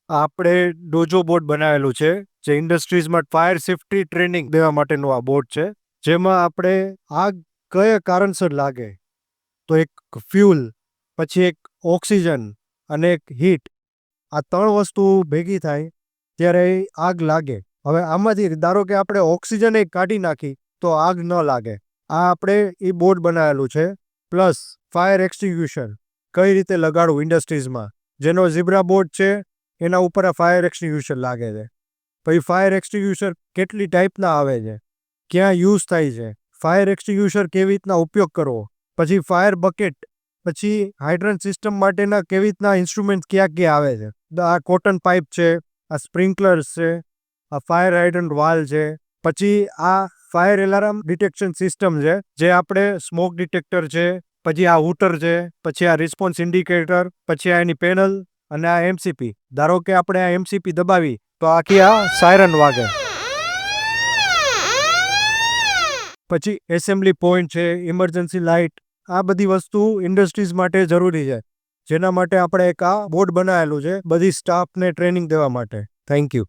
આપણે dojo board બનાવેલું છે, જે ઇન્ડસ્ટ્રીઝમાં ફાયર સેફ્ટી ટ્રેનિંગ દેવા માટેનું આ બોર્ડ છે, જેમાં આપણે આગ કયા કારણસર લાગે તો એક ફ્યુલ, પછી એક ઓક્સિજન અને એક હીટ, આ ત્રણ વસ્તુ ભેગી થાય ત્યારે આગ લાગે. હવે આમાંથી ધારો કે આપણે ઓક્સિજન કાઢી નાખી તો આગ ન લાગે. આ આપણે એ બોર્ડ બનાવેલું છે. પ્લસ ફાયર એક્સટિંગ્યુશર કઈ રીતે લગાડવું ઇન્ડસ્ટ્રીઝમાં, જેનો ઝીબ્રા બોર્ડ છે એના ઉપર આ ફાયર એક્સટિંગ્યુશર લાગે છે. પછી ફાયર એક્સટિંગ્યુશર કેટલી ટાઈપના આવે છે, ક્યાં યુઝ થાય છે, ફાયર એક્સટિંગ્યુશર કેવી રીતના ઉપયોગ કરવો, પછી ફાયર બકેટ, પછી હાઇડ્રન્ટ સિસ્ટમ માટેના કેવી રીતના ઇન્સ્ટ્રુમેન્ટ ક્યાં ક્યાં આવે છે. આ કોટન પાઇપ છે, આ સ્પ્રિંકલર્સ છે, આ ફાયર હાઇડ્રન્ટ વાલ છે, પછી આ ફાયર એલાર્મ ડિટેક્શન સિસ્ટમ છે, જે આપણે સ્મોક ડિટેક્ટર છે, પછી આ હૂટર છે, પછી આ રિસ્પોન્સ ઇન્ડિકેટર, પછી આ એની પેનલ અને આ એમસીપી. ધારો કે આપણે આ એમસીપી દબાવી તો આખી આ સાયરન વાગે. પછી એસેમ્બલી પોઈન્ટ છે, ઇમરજન્સી લાઇટ, આ બધી વસ્તુ ઇન્ડસ્ટ્રીઝ માટે જરૂરી છે, જેના માટે આપણે એક આ બોર્ડ બનાવેલું છે બધી સ્ટાફને ટ્રેનિંગ દેવા માટે. Thank you.